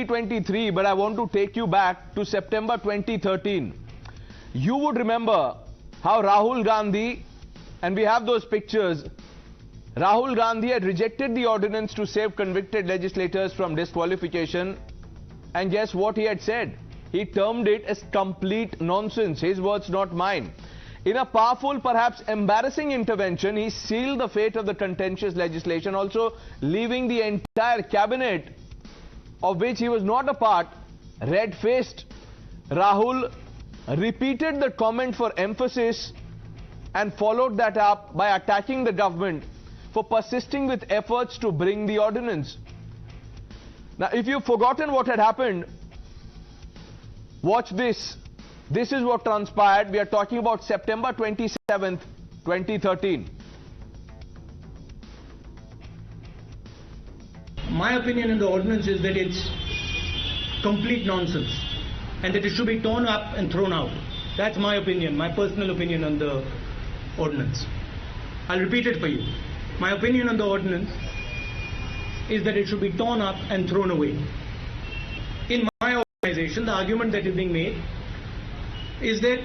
2023, but I want to take you back to September 2013. You would remember how Rahul Gandhi, and we have those pictures, Rahul Gandhi had rejected the ordinance to save convicted legislators from disqualification. And guess what he had said? He termed it as complete nonsense. His words, not mine. In a powerful, perhaps embarrassing intervention, he sealed the fate of the contentious legislation, also leaving the entire cabinet, of which he was not a part, red-faced. Rahul repeated the comment for emphasis and followed that up by attacking the government for persisting with efforts to bring the ordinance. Now, if you've forgotten what had happened, watch this. This is what transpired. We are talking about September 27th, 2013. My opinion on the ordinance is that it's complete nonsense and that it should be torn up and thrown out. That's my opinion, my personal opinion on the ordinance. I'll repeat it for you. My opinion on the ordinance is that it should be torn up and thrown away. In my organization, the argument that is being made is that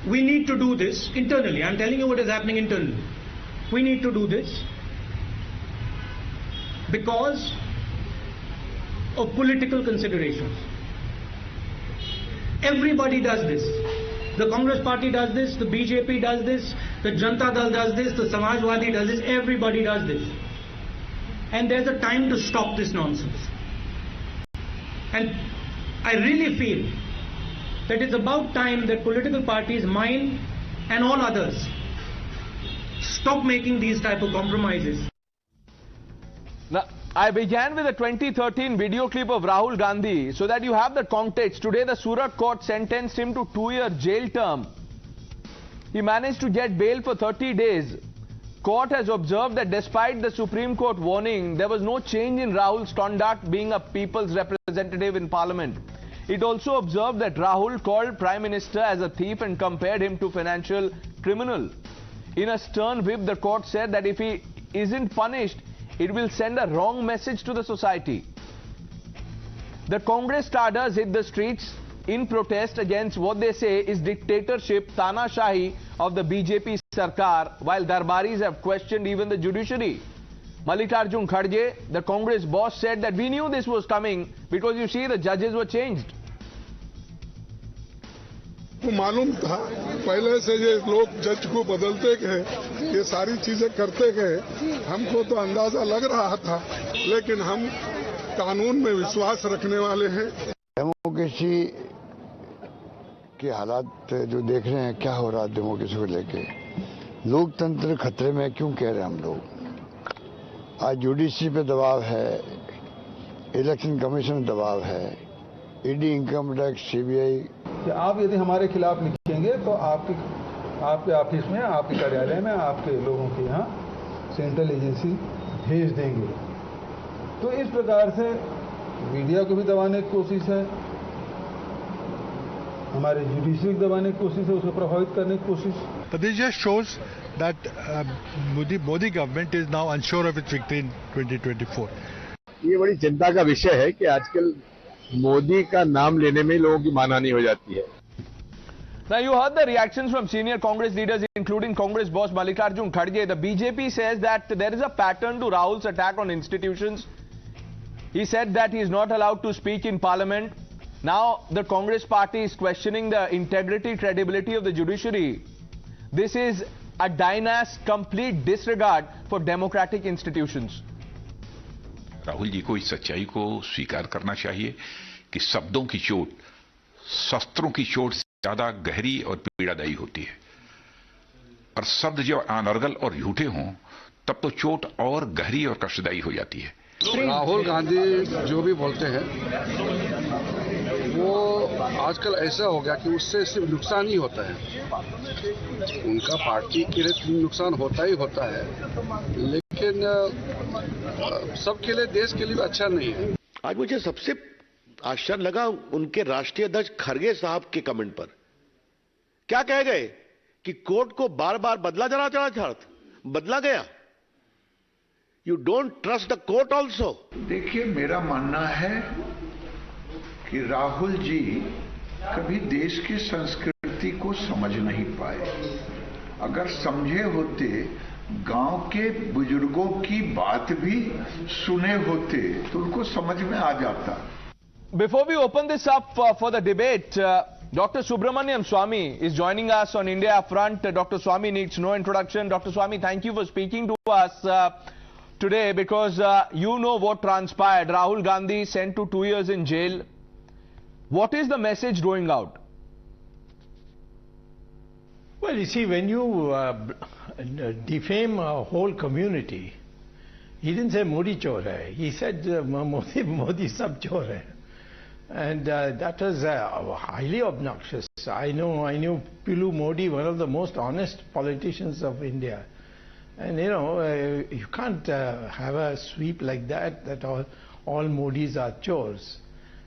we need to do this internally. I'm telling you what is happening internally. We need to do this because of political considerations. Everybody does this. The Congress party does this, the BJP does this, the Janata Dal does this, the Samajwadi does this, everybody does this. And there's a time to stop this nonsense. And I really feel that it's about time that political parties, mine and all others, stop making these type of compromises. Now, I began with a 2013 video clip of Rahul Gandhi so that you have the context. Today, the Surat court sentenced him to 2-year jail term. He managed to get bail for 30 days. Court has observed that despite the Supreme Court warning, there was no change in Rahul's conduct being a people's representative in Parliament. It also observed that Rahul called Prime Minister as a thief and compared him to financial criminal. In a stern whip, the court said that if he isn't punished, it will send a wrong message to the society. The Congress cadres hit the streets in protest against what they say is dictatorship, Tanashahi of the BJP Sarkar, while Darbaris have questioned even the judiciary. Mallikarjun Kharge, the Congress boss, said that we knew this was coming because you see the judges were changed. को मालूम था पहले से ये लोग जज को बदलते गए, ये सारी चीजें करते गए, हमको तो अंदाजा लग रहा था, लेकिन हम कानून में विश्वास रखने वाले हैं। डेमोक्रेसी के हालात जो देख रहे हैं, क्या हो रहा है डेमोक्रेसी को लेके, लोकतंत्र खतरे में क्यों कह रहे हैं हम लोग। आज जुडिशरी पे दबाव है, इलेक्शन कमीशन दबाव है, ईडी, इनकम टैक्स, सीबीआई। कि आप यदि हमारे खिलाफ लिखेंगे तो आपके ऑफिस में, आपके कार्यालय में, आपके लोगों के यहाँ सेंट्रल एजेंसी भेज देंगे। तो इस प्रकार से मीडिया को भी दबाने की कोशिश है, हमारे जुडिशरी को दबाने की कोशिश है, उसको प्रभावित करने की कोशिश। But this just shows that Modi government is now unsure of its victory in 2024. ये बड़ी चिंता का विषय है कि आजकल मोदी का नाम लेने में लोगों की मानहानि हो जाती है। Now you heard the reactions from senior Congress leaders, including Congress boss Mallikarjun Kharge. The BJP says that there is a pattern to Rahul's attack on institutions. He said that he is not allowed to speak in Parliament. Now the Congress party is questioning the integrity, credibility of the judiciary. This is a dynasty complete disregard for democratic institutions. Rahul ji को इस सच्चाई को स्वीकार करना चाहिए कि शब्दों की चोट शस्त्रों की चोट से ज्यादा गहरी और पीड़ादायी होती है, और शब्द जब अनर्गल और झूठे हों तब तो चोट और गहरी और कष्टदायी हो जाती है। राहुल गांधी जो भी बोलते हैं वो आजकल ऐसा हो गया कि उससे सिर्फ नुकसान ही होता है, उनका पार्टी के लिए नुकसान होता ही होता है, लेकिन सबके लिए, देश के लिए अच्छा नहीं है। आज मुझे सबसे आश्चर्य लगा उनके राष्ट्रीय अध्यक्ष खरगे साहब के कमेंट पर। क्या कह गए कि कोर्ट को बार बार बदला गया। You don't trust the court also. देखिए, मेरा मानना है कि राहुल जी कभी देश की संस्कृति को समझ नहीं पाए। अगर समझे होते, गांव के बुजुर्गों की बात भी सुने होते, तो उनको समझ में आ जाता। Before we open this up for the debate, Dr. Subramanian Swamy is joining us on India Upfront. Dr. Swamy needs no introduction. Dr. Swamy, thank you for speaking to us today, because you know what transpired. Rahul Gandhi sent to 2 years in jail. What is the message going out? Well, you see, when you defame a whole community, he didn't say Modi chor hai. He said Modi sab chor hai. And that was highly obnoxious. I knew Pilu Modi, one of the most honest politicians of India. And you can't have a sweep like that all Modis are chores.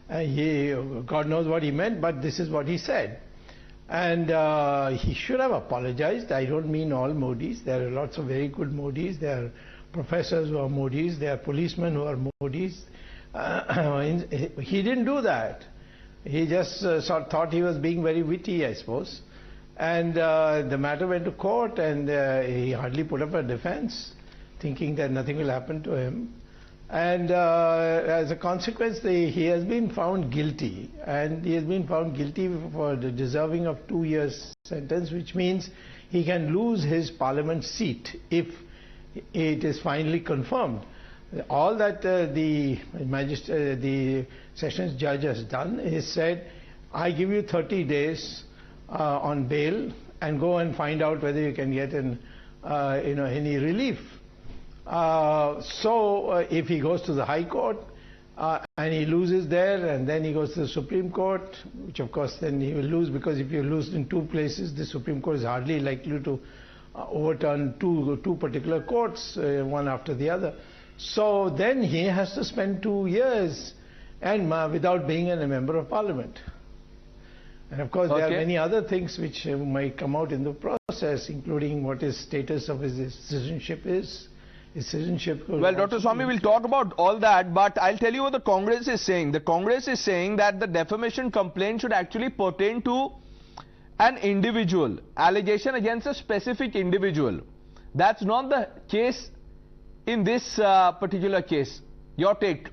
God knows what he meant, but this is what he said. And he should have apologized. I don't mean all Modis. There are lots of very good Modis. There are professors who are Modis. There are policemen who are Modis. He didn't do that. He just thought he was being very witty, I suppose. And the matter went to court, and he hardly put up a defense, thinking that nothing will happen to him. And as a consequence, he has been found guilty, and he has been found guilty for the deserving of 2 years sentence, which means he can lose his parliament seat if it is finally confirmed. All that the sessions judge has done is said, I give you 30 days on bail, and go and find out whether you can get any relief. So if he goes to the High Court and he loses there, and then he goes to the Supreme Court, which of course then he will lose, because if you lose in 2 places, the Supreme Court is hardly likely to overturn two particular courts, one after the other. So then he has to spend 2 years and without being a member of Parliament. And of course there are many other things which might come out in the process, including what his status of his citizenship is. His citizenship. Well, Dr. Swamy, we'll talk about all that, but I'll tell you what the Congress is saying. The Congress is saying that the defamation complaint should actually pertain to an individual, allegation against a specific individual. That's not the case in this particular case. Your take?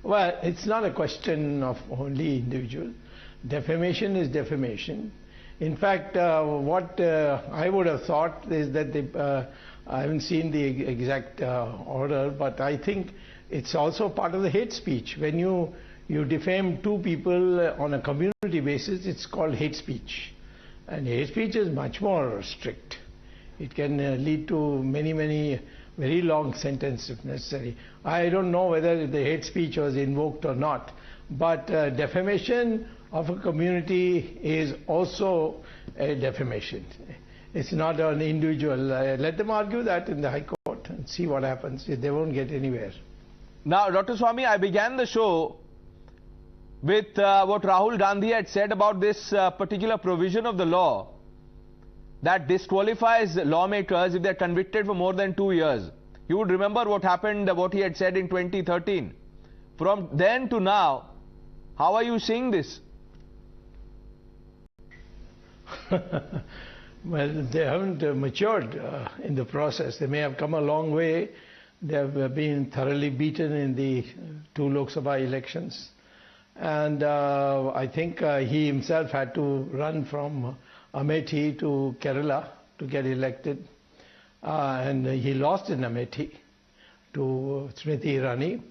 Well, it's not a question of only individual. Defamation is defamation. In fact, what I would have thought is that I haven't seen the exact order, but I think it's also part of the hate speech. When you defame 2 people on a community basis, it's called hate speech. And hate speech is much more strict. It can lead to many very long sentences if necessary. I don't know whether the hate speech was invoked or not, but defamation of a community is also a defamation. It's not an individual. Let them argue that in the High Court and see what happens. They won't get anywhere. Now, Dr. Swamy, I began the show with what Rahul Gandhi had said about this particular provision of the law that disqualifies lawmakers if they're convicted for more than 2 years. You would remember what happened, what he had said in 2013. From then to now, how are you seeing this? Well, they haven't matured in the process. They may have come a long way. They have been thoroughly beaten in the 2 Lok Sabha elections. And I think he himself had to run from Amethi to Kerala to get elected. And he lost in Amethi to Smriti Irani.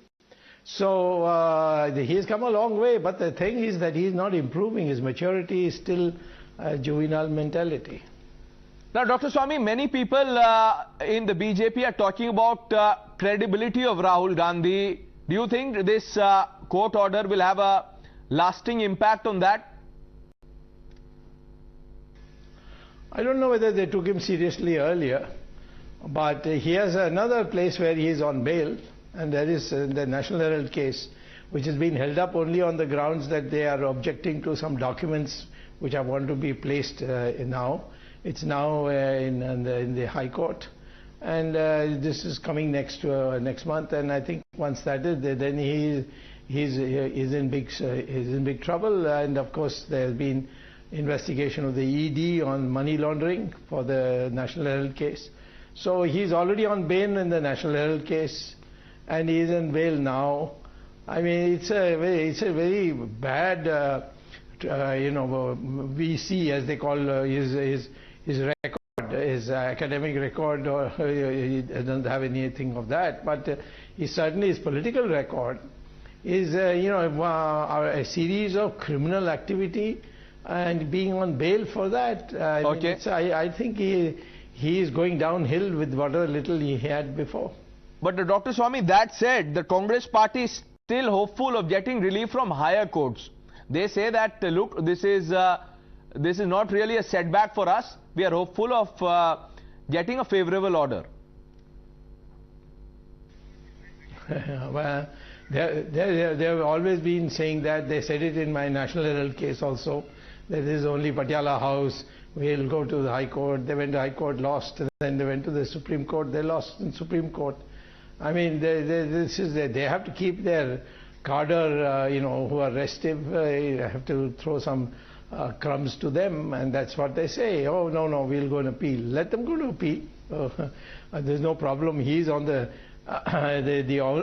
So he's come a long way, but the thing is that he's not improving. His maturity is still a juvenile mentality. Now, Dr. Swamy, many people in the BJP are talking about credibility of Rahul Gandhi. Do you think this court order will have a lasting impact on that? I don't know whether they took him seriously earlier, but he has another place where he is on bail, and that is the National Herald case, which has been held up only on the grounds that they are objecting to some documents which are want to be placed now. It's now in the High Court, and this is coming next month. And I think once that is there, then he's in big trouble. And of course, there's been investigation of the ED on money laundering for the National Herald case. So he's already on bail in the National Herald case, and he's in bail now. I mean, it's a very bad, VC, as they call his record, his academic record. Or he doesn't have anything of that, but certainly his political record is, a series of criminal activity, and being on bail for that. I think he is going downhill with whatever little he had before. But Dr. Swamy, that said, the Congress party is still hopeful of getting relief from higher courts. They say that, look, this is not really a setback for us. We are hopeful of getting a favorable order. Well, they have always been saying that. They said it in my National Herald case also, that this is only Patiala House. We'll go to the High Court. They went to High Court, lost. And then they went to the Supreme Court. They lost in Supreme Court. I mean, they have to keep their cadre, who are restive. You have to throw some crumbs to them, and that's what they say. Oh, no, we'll go and appeal. Let them go to appeal. There's no problem. He's on the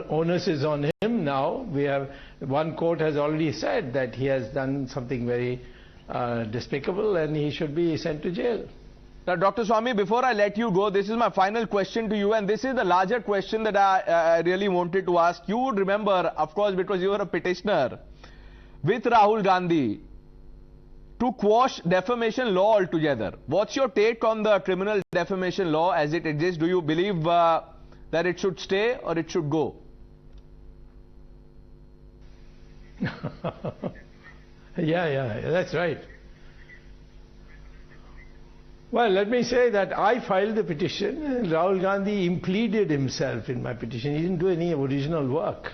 onus is on him now. One court has already said that he has done something very despicable, and he should be sent to jail. Now, Dr. Swamy, before I let you go, this is my final question to you, and this is the larger question that I really wanted to ask. You would remember, of course, because you were a petitioner with Rahul Gandhi to quash defamation law altogether. What's your take on the criminal defamation law as it exists? Do you believe that it should stay or it should go? Yeah, that's right. Well, let me say that I filed the petition, and Rahul Gandhi impleaded himself in my petition. He didn't do any original work.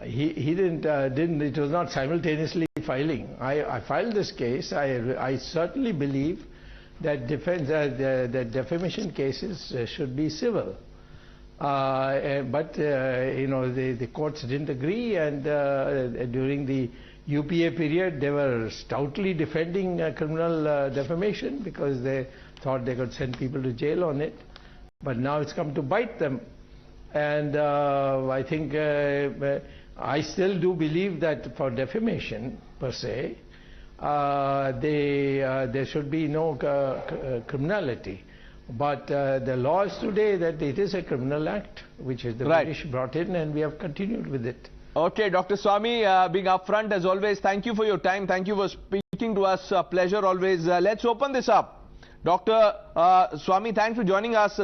He didn't. It was not simultaneously filing. I filed this case. I certainly believe that defamation cases should be civil. But the courts didn't agree, and during the UPA period, they were stoutly defending criminal defamation because they thought they could send people to jail on it. But now it's come to bite them. And I think I still do believe that for defamation, per se, there should be no criminality. But the law is today that it is a criminal act, which is the British brought in, and we have continued with it. Okay, Dr. Swamy, being upfront as always, thank you for your time. Thank you for speaking to us. Pleasure always. Let's open this up. Dr. Swamy, thanks for joining us.